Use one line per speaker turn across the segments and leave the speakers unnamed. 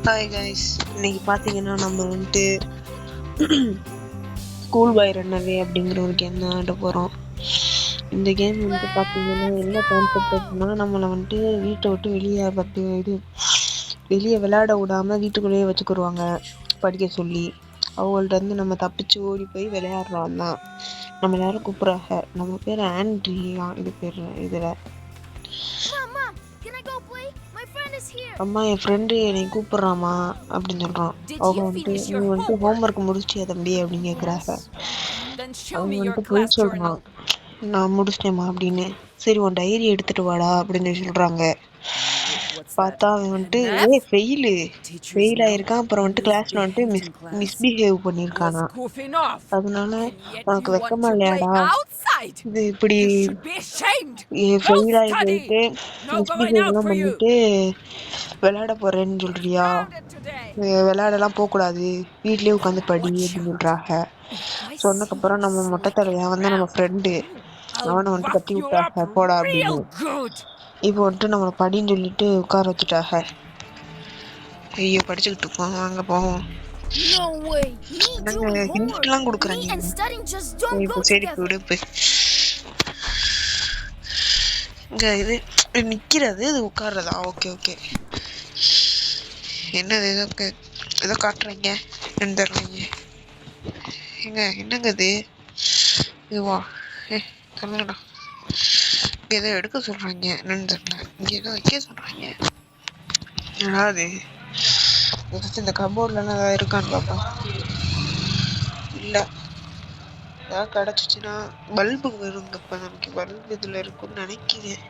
Hi guys, இன்னைக்கு பார்த்தீங்கன்னா நம்ம வந்துட்டு ஸ்கூல் பை ரன்னவே அப்படிங்கிற ஒரு கேம் தான் ஆட போகிறோம். இந்த கேம் வந்துட்டு பார்த்தீங்கன்னா என்ன கான்செப்ட் அப்படின்னா, நம்மளை வந்துட்டு வீட்டை விட்டு வெளியே விளையாட விடாமல் வீட்டுக்குள்ளேயே வச்சுக்கிடுவாங்க படிக்க சொல்லி. அவங்கள்ட்ட இருந்து நம்ம தப்பிச்சு ஓடி போய் விளையாடுறோம் தான். நம்ம எல்லாரும் கூப்பிட்றாங்க. நம்ம பேர் ஆண்ட்ரியா. இது பேர் இதில் அம்மா என் ஃப்ரெண்டு என்னை கூப்பிட்றாமா அப்படின்னு சொல்கிறான். அவங்க வந்துட்டு நீ வந்துட்டு ஹோம்ஒர்க் முடிச்சியா தம்பி அப்படின்னு கேட்குறாங்க. அவங்க வந்துட்டு போய் சொல்கிறான், நான் முடிச்சிட்டேம்மா அப்படின்னு. சரி உன் டைரி எடுத்துகிட்டு வாடா அப்படின்னு சொல்கிறாங்க. பார்த்தா அவன் வந்துட்டு ஃபெயில் ஆகிருக்கான். அப்புறம் வந்துட்டு கிளாஸில் வந்துட்டு மிஸ்பிஹேவ் பண்ணியிருக்கானா. அதனால உனக்கு வெக்கமா இல்லையாடா, இது இப்படி ஃபெயில் ஆகி போயிட்டு மிஸ்பிஹேவ்லாம் பண்ணிட்டு விளையாட போறேன்னு சொல்றியா? விளையாடலாம் போகக்கூடாது, வீட்லயே உட்காந்து படி அப்படின்னு சொல்றாங்க. சொன்னதுக்கப்புறம் நம்ம மொட்டை தலைவன் வந்து நம்ம ஃப்ரெண்டு, அவனை வந்துட்டு கட்டி விட்டாங்க போடா அப்படின்னு. இப்போ வந்துட்டு நம்மளை படின்னு சொல்லிட்டு உட்கார வச்சுட்டாங்க. ஐயோ படிச்சுக்கிட்டு இருக்கோம், வாங்க போவோம். ஹிண்ட்லாம் கொடுக்குறாங்க. இப்போ சரி விடுப்பு. இங்க இது நிக்கிறது, இது உட்கார்றதா? Okay okay. என்னது ஏதோ காட்டுறீங்க, என்ன தர்றீங்க? என்னங்க இதுவா? சொல்லுங்கடா. ஏதோ எடுக்க சொல்றாங்க, என்னன்னு தெரியல. இங்க ஏதோ வைக்க சொல்றாங்க. என்னடா அது? இந்த கபோர்ட்லாம் ஏதாவது இருக்கான்னு பாப்பா. இல்ல, ஏதாவது கிடைச்சிச்சுன்னா பல்பு வருங்க. இப்ப நமக்கு பல்பு இதுல இருக்குன்னு நினைக்கிறேன்.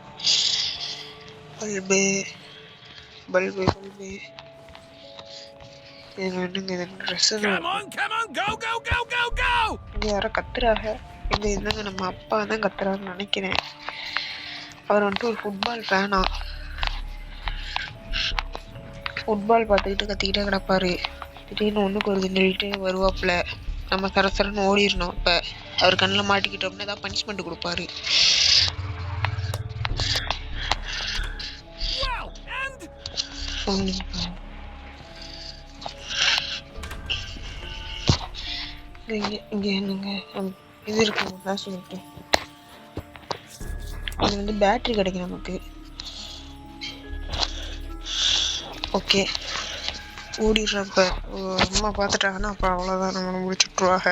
பல்பு யாரோ கத்துறாங்க. என்னங்க நம்ம அப்பா தான் கத்துறாருன்னு நினைக்கிறேன். அவர் வந்துட்டு ஒரு ஃபுட்பால் ஃபேனா. ஃபுட்பால் பார்த்துக்கிட்டு கத்திக்கிட்டே கிடப்பாரு. திடீர்னு ஒன்றுக்கு ஒரு சொல்லிட்டு வருவாப்புல. நம்ம சரசரன்னு ஓடிடணும். அப்போ அவர் கண்ணில் மாட்டிக்கிட்டோம்னா ஏதாவது பனிஷ்மெண்ட் கொடுப்பாரு. இங்க என்னங்க இது இருக்குங்க, ஃபிளாஷ் லைட். இது வந்து பேட்டரி கிடைக்கும் நமக்கு. ஓகே, ஓடிடுறப்ப அம்மா பார்த்துட்டாங்கன்னா அப்போ அவ்வளோதான், நம்மளை முடிச்சுட்ருவாங்க.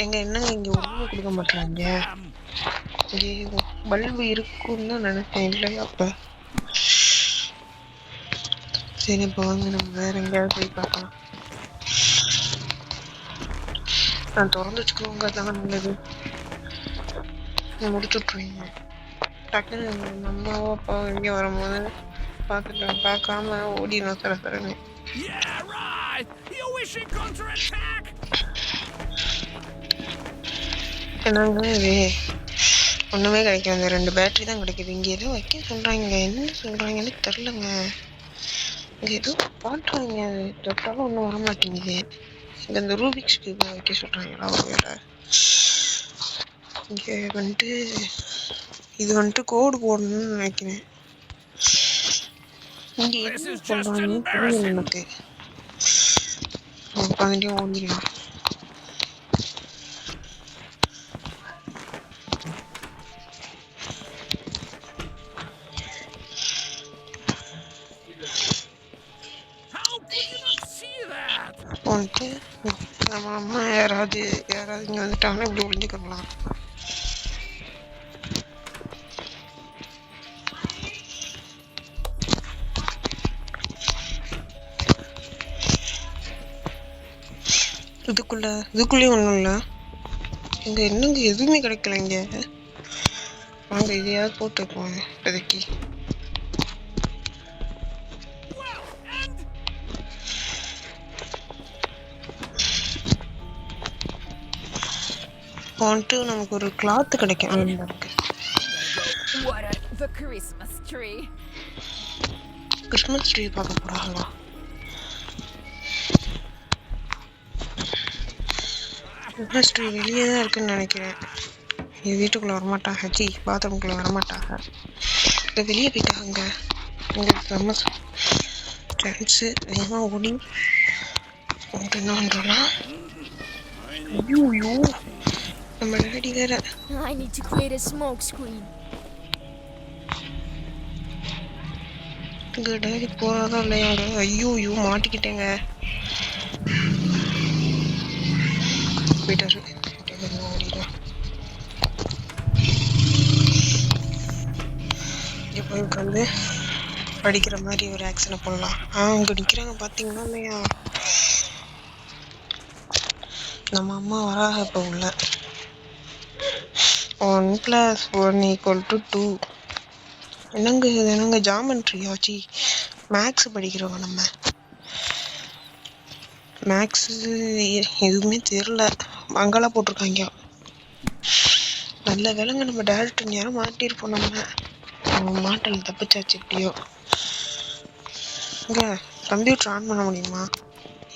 என்னங்க இங்கே ஒன்றுமே கொடுக்க மாட்டாங்க. இங்கே பல்பு இருக்குன்னு தான் நினைச்சேன், இல்லையா? அப்போ சரி, இப்போ வாங்க நம்ம வேற எங்கேயாவது போய் பார்க்கலாம். நான் திறந்து வச்சுக்கோங்க, தாங்க நல்லது. முடிச்சு விட்ருவீங்க டக்குன்னு. அம்மாவோ அப்பாவோ இங்கே வரும்போது பார்க்காம ஓடிடும் சரசரன்னு. என்னங்க இது? ஒன்றுமே கிடைக்கும். அந்த 2 பேட்டரி தான் கிடைக்குது. இங்கே ஏதோ வைக்க சொல்கிறாங்க, என்ன சொல்கிறாங்கன்னு தெரிலங்க. இங்கே ஏதோ பாட்டுறாங்க, அது தொட்டாலும் ஒன்றும் வர மாட்டேங்குது. இங்கே இந்த ரூபிக்ஸ் கியூப் வைக்க சொல்கிறாங்களா வேற? இங்கே வந்துட்டு இது வந்துட்டு கோடு போடணும்னு நினைக்கிறேன். இங்கே என்ன சொல்கிறாங்கன்னு புரியல எனக்கு. உட்காந்துட்டே ஓடிடலாம். வந்துட்டு நம்ம அம்மா யாராவது இங்கே வந்துட்டாங்கன்னா இப்படி ஒழிஞ்சுக்கலாம். இதுக்குள்ளேயும் ஒன்றும் இல்லை. இங்கே என்னங்க எதுவுமே கிடைக்கல. இங்கே வாங்க இதையாவது போட்டு வைப்போங்க இப்போதைக்கு. வந்துட்டு நமக்கு ஒரு கிளாத் கிடைக்கும். கிறிஸ்மஸ் ட்ரீ பார்க்க போறாங்களா? கிறிஸ்மஸ் ட்ரீ வெளியே தான் இருக்குன்னு நினைக்கிறேன். வீட்டுக்குள்ளே வரமாட்டாங்க. பாத்ரூம்குள்ளே வரமாட்டாங்க. இல்லை வெளியே போயிட்டாங்க. உங்களுக்கு ஃபேமஸ் ஃப்ரெண்ட்ஸு வேகமாக ஓடி என்ன பண்ணுறோன்னா ஐயோ நம்ம டேடி வேற
I need to create a smoke screen.
இங்கே டேடி போகிறதா இல்லையாங்க ஐயோ மாட்டிக்கிட்டேங்க போயிட்டாரு ஓடிடும் இங்கே போய் உட்காந்து படிக்கிற மாதிரி ஒரு ஆக்ஷனை பண்ணலாம் அங்கே நிற்கிறாங்க பார்த்தீங்கன்னா இல்லையா நம்ம அம்மா வராக இப்போ உள்ள 1 + 1 = 2 என்னங்க ஜாமெண்ட்ரியாச்சி மேக்ஸ் படிக்கிறோம் நம்ம மேக்ஸு எதுவுமே தெரில மங்களா போட்டிருக்காங்க நல்ல வேலைங்க நம்ம டேரக்டர் நேரம் மாட்டியிருப்போம் நம்ம மாட்டல தப்பிச்சாச்சு எப்படியோ இங்கே கம்ப்யூட்டர் ஆன் பண்ண முடியுமா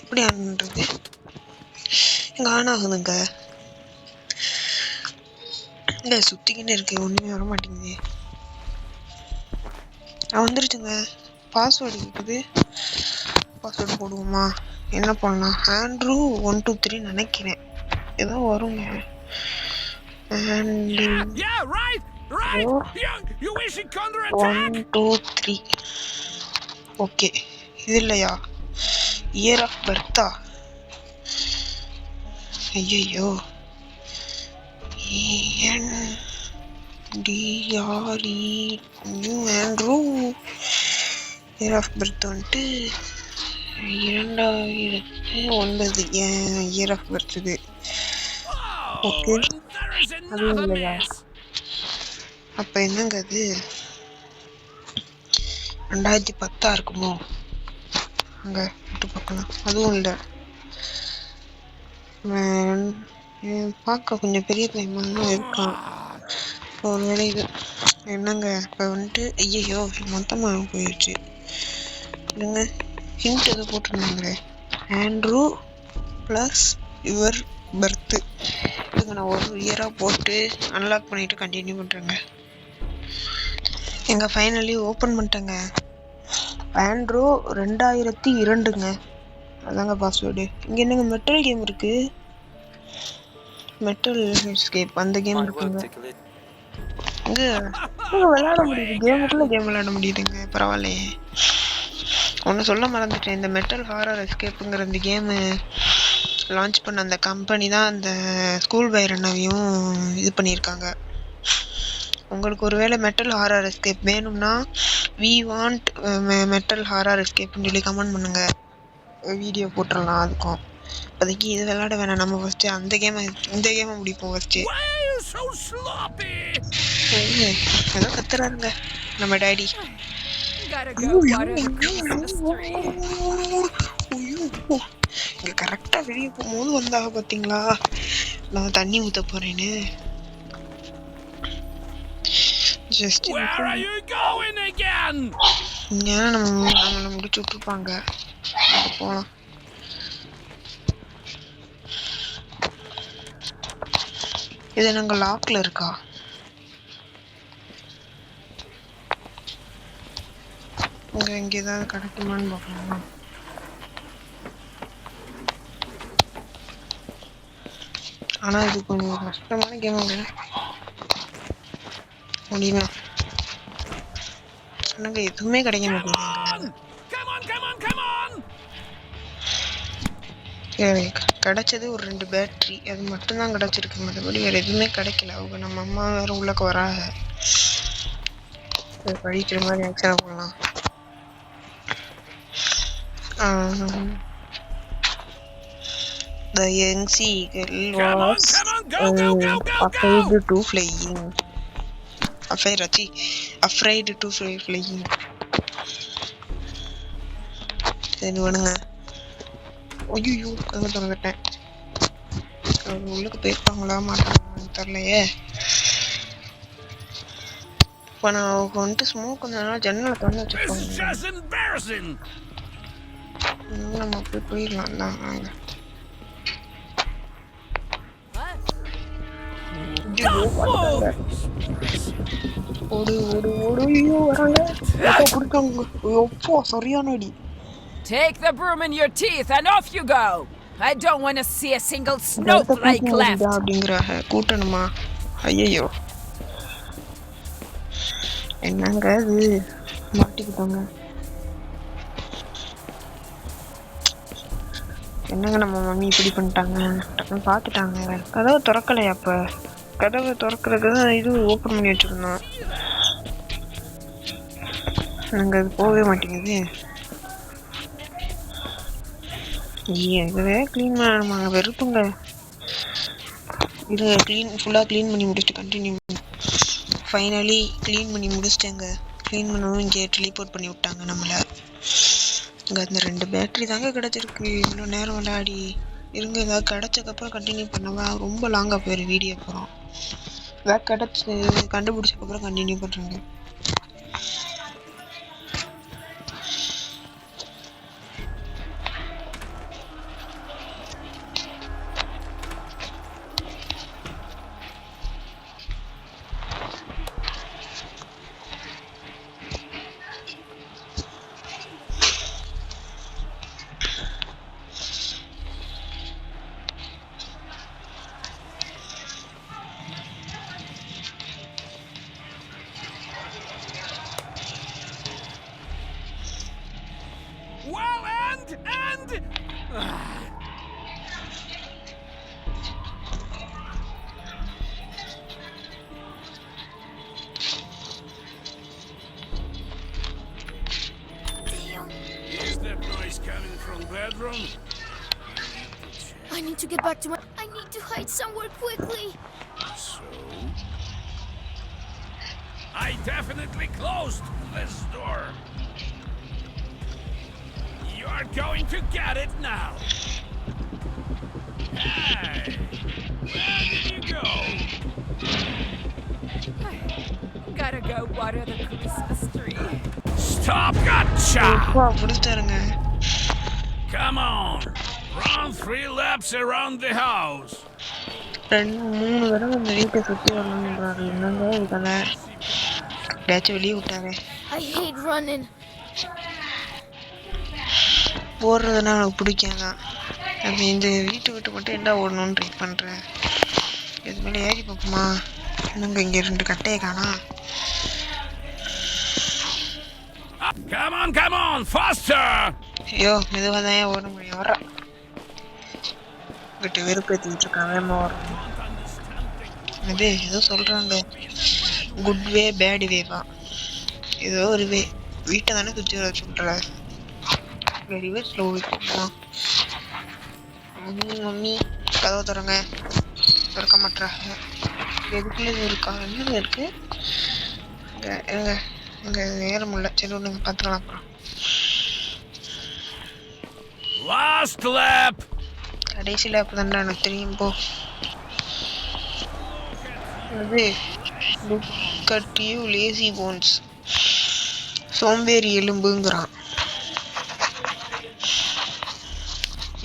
எப்படி ஆன் பண்ணுறது இங்கே ஆன் ஆகுதுங்க இல்லை சுற்றிக்கின்னு இருக்கு ஒன்றுமே வர மாட்டேங்குது வந்துருச்சுங்க பாஸ்வேர்டு இருக்குது பாஸ்வேர்டு போடுவோமா என்ன பண்ணலாம் ஆண்ட்ரூ 1 2 3 நினைக்கிறேன் ஏதோ வருங்க ஆண்ட்ரூ 1 2 3 ஓகே இது இல்லையா இயர் ஆஃப் பர்த்தா ஐயோ ஆண்ட்ரூ இயர் ஆஃப் பர்த் வந்துட்டு 2009 இயர் ஆஃப் பர்த் இது ஓகே அதுவும் இல்லையா அப்போ என்னங்க அது 2010 இருக்குமோ அங்கே விட்டு பார்க்கலாம் அதுவும் இல்லை பார்க்க கொஞ்சம் பெரிய பையன் இருக்கான் ஒரு வேளை இது என்னங்க இப்போ வந்துட்டு ஐயோ மொத்தமாக போயிடுச்சு இல்லைங்க ஹிண்ட் எது போட்டிருந்தாங்களே ஆண்ட்ரூ ப்ளஸ் யுவர் பர்த்து இதுங்க நான் ஒரு இயராக போட்டு அன்லாக் பண்ணிவிட்டு கண்டினியூ பண்ணுறேங்க எங்கள் ஃபைனலி ஓப்பன் பண்ணிட்டேங்க ஆண்ட்ரூ 2002ங்க அதாங்க பாஸ்வேர்டு இங்கே என்னங்க மெட்டல் கேம் இருக்குது மெட்டல் எஸ்கேப் அந்த கேம் இருக்குங்க இங்கே விளையாட முடியுது கேமுக்குள்ளே கேம் விளையாட முடியுதுங்க பரவாயில்லையே ஒன்று சொல்ல மறந்துட்டேன் இந்த மெட்டல் ஹாரர் எஸ்கேப்புங்கிற இந்த கேமு லான்ச் பண்ண அந்த கம்பெனி தான் அந்த ஸ்கூல் பைரனாவையும் இது பண்ணியிருக்காங்க உங்களுக்கு ஒருவேளை மெட்டல் ஹாரர் எஸ்கேப் வேணும்னா வி வாண்ட் மெட்டல் ஹாரர் எஸ்கேப்னு சொல்லி கமெண்ட் பண்ணுங்க வீடியோ போட்டுடலாம் அதுக்கும் இப்போதைக்கு இது விளையாட வேணாம் நம்ம ஃபஸ்ட்டு இந்த கேமை முடிப்போம் ஃபஸ்ட்டு ஏதோ கத்துறாருங்க நம்ம டேடி இங்கே கரெக்டாக வெளியே போகும்போது வந்தாக பார்த்தீங்களா நான் தண்ணி ஊற்ற போகிறேன்னு ஜஸ்ட் ஏன்னா நம்மளை முடிச்சு விட்டுருப்பாங்க போகலாம் இது நாங்கள் லாக்கில் இருக்கா இங்கே ஏதாவது கிடைக்குமான்னு பார்க்கலாம் ஆனால் இது கொஞ்சம் கஷ்டமான கேமுங்க முடியுமா எனக்கு எதுவுமே கிடைக்க மாட்டேங்குது கிடைச்சது ஒரு 2 பேட்டரி அது மட்டும்தான் கிடைச்சிருக்கு மற்றபடி வேறு எதுவுமே கிடைக்கல அவங்க நம்ம அம்மா வேறு உள்ளக்க வராங்க படிக்கிற மாதிரி ஆக்சனை பண்ணலாம் The young seagull was afraid to flying. Afraid to flying. சரி வேணுங்க ஐயோ அங்கே திறந்துட்டேன் உள்ளுக்கு போயிருப்பாங்களா மாட்டாங்கன்னு தெரிலையே இப்போ நான் அவங்க வந்துட்டு ஸ்மோக் வந்ததுனால ஜன்னலை திறந்து வச்சுருப்பாங்க நம்ம போய் போயிடலாம் தான் வாங்க ஐயோ பாத்துட்டாங்க. ஓடு ஓடு ஓடு ஐயோ வராங்க. எப்போ பிடிக்காங்க. எப்போ சரியான அடி.
Take the broom in your teeth and off you go. I don't want to see a single snowflake left.
அப்படிங்கிறாங்க. கூட்டணுமா? ஐயோ என்னங்க அது மாட்டிக்கிட்டாங்க. என்னங்க நம்ம மம்மி இப்படி பண்ணிட்டாங்க. டக்குன்னு பார்த்துட்டாங்க. கதவை திறக்கலையா? அப்போ கதவை திறக்கிறதுக்கு தான் இது ஓப்பன் பண்ணி வச்சுருந்தோம். நாங்கள் அது போகவே மாட்டேங்குது. இதுவே க்ளீன் பண்ண வெறுப்புங்க. இது ஃபுல்லாக க்ளீன் பண்ணி முடிச்சுட்டு கண்டினியூ. ஃபைனலி க்ளீன் பண்ணி முடிச்சிட்டேங்க. க்ளீன் பண்ணவும் இங்கே டெலிபோர்ட் பண்ணி விட்டாங்க நம்மளை. இங்கே அந்த 2 பேட்டரி தாங்க கிடச்சிருக்கு. இவ்வளோ நேரம் விளையாடி இருங்க. ஏதாவது கிடச்சக்கப்புறம் கண்டினியூ பண்ணவா? ரொம்ப லாங்காக போயிடும் வீடியோ. அப்புறம் ஏதாவது கிடச்சி கண்டுபிடிச்சக்கப்புறம் கண்டினியூ பண்ணுறேங்க.
Well, and... Is that noise coming from bedroom?
I need to get back to my... I need to hide somewhere quickly.
So? I definitely closed this door. You're going to get it now. Hey! Where did you go?
Gotta go water the Christmas tree.
Stop! Gotcha!
பிடிச்சாருங்க.
Come on! Run 3 laps around the house.
2-3 தடவை இந்த வீட்டை சுற்றி வரணுன்றாரு. என்னங்க இதெல்லாம் எப்படியாச்சும் வெளியே விட்டாரு.
I hate running.
ஓடுறதுன்னா எனக்கு பிடிக்காங்க. அப்படி இந்த வீட்டை விட்டு மட்டும் என்ன ஓடணும்னு ட்ரை பண்ணுறேன். இது மேலே ஏறி பார்ப்போமா? என்னங்க இங்கே 2 கட்டையை காணா.
Come on, faster!
ஐயோ மெதுவாக தான் ஓட முடியும். வர்றேன் கிட்ட வெறுப்பேற்றிக்கிட்டு இருக்கான். வேமா வரும். அது ஏதோ சொல்கிறாங்க, குட் வே பேட் வேவா. ஏதோ ஒரு வே. வீட்டை தானே சுற்றி வர சொல்கிற. வெரிவே ஸ்லோ வைக்கலாம். மம்மி கதவை திறங்க. திறக்க மாட்டாங்க. எதுக்குள்ளே இது இருக்கா? என்னது இருக்கு? எங்க இங்கே ஏற முடியல. சரி ஒன்றுங்க பார்த்துக்கலாம். அப்புறம்
Last lap.
கடைசி லேப் தான்டா எனக்கு தெரியும். போ. அது look at you lazy bones. சோம்பேறி எலும்புங்கிறான்.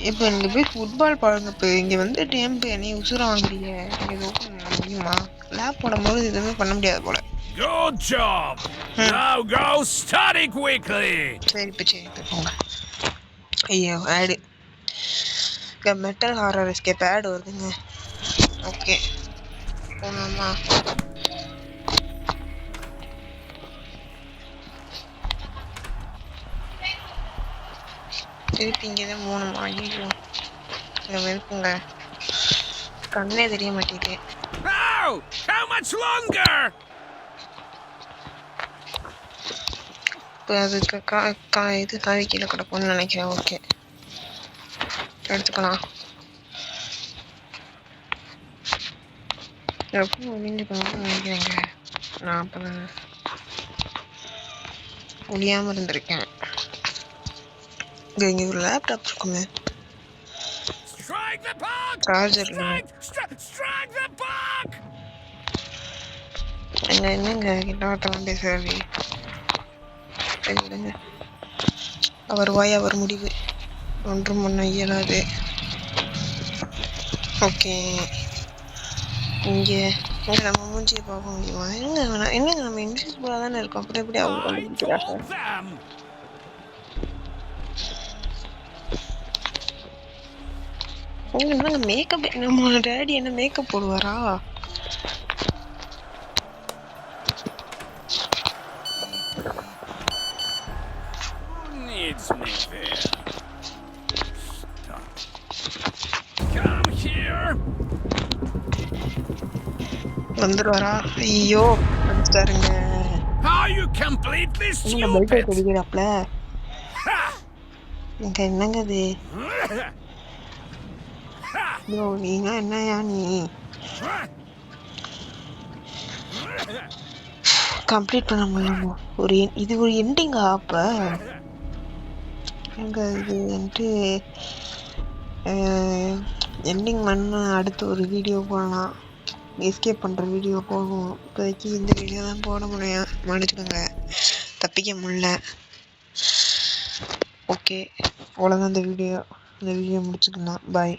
இப்போ இங்கே போய் ஃபுட்பால் பாருங்க. இப்போ இங்கே வந்து டைம் நீ உசுரம் வாங்குறீங்க. எதுவும் பண்ண முடியுமா? லேப் போடும்போது எதுவுமே பண்ண முடியாது போல.
Good job. Now go study quickly.
சரி இப்போ போங்க. ஐயோ ஆடு. இங்கே மெட்டல் ஹாரர் எஸ்கேப் ஆடு வருதுங்க. ஓகே போகலாமா? திருப்பி இங்கே தான் போகணுமா? ஐயோ இங்கே வெறுப்புங்க. கண்ணே தெரிய மாட்டேங்குது.
How much longer?
இப்போ அதுக்கு இது காவி கீழே கிடக்கும்னு நினைக்கிறேன். ஓகே எடுத்துக்கலாம். எப்போ ஒழிஞ்சுக்கணும்னு நினைக்கிறேங்க. நான் அப்போ ஒழியாமல் இருந்திருக்கேன். இங்கே ஒரு லேப்டாப் இருக்குமே. சார்ஜர் என்னங்க கிட்ட பேசுறாரு. விடுங்க. அவர் வாய் அவர் முடிவு. ஒன்றும் பண்ண இயலாது. ஓகே இங்கே நம்ம மூஞ்சியை பார்க்க முடியுமா? என்னங்க நம்ம இன்விசிபிளா தானே இருக்கோம், அப்புறம் எப்படி அவங்க
I
கண்டுபிடிக்கிறாங்க?
told them.
என்னங்க மேக்கப், நம்ம டேடி என்ன மேக்கப் போடுவாரா?
Who needs me there? Stop. Come here.
வந்துருவாரா? ஐயோ வந்துட்டாருங்க.
Are you completely
என்னங்க பெல்ட்
stupid?
அடிக்கிறாப்ல?
Ha!
இங்க என்னங்க இது? ப்ரோ நீங்க என்னயா நீ கம்ப்ளீட் பண்ண முடியுமா? இது ஒரு எண்டிங்கா? அப்ப எங்க இது வந்துட்டு எண்டிங் பண்ண அடுத்து ஒரு வீடியோ போடலாம், எஸ்கேப் பண்ணுற வீடியோ போடுவோம். இப்போதைக்கு இந்த வீடியோ தான் போட முடியும், மன்னிச்சுக்கோங்க, தப்பிக்க முடியல. ஓகே, அவ்வளோதான் இந்த வீடியோ முடிச்சுக்கலாம். பாய்.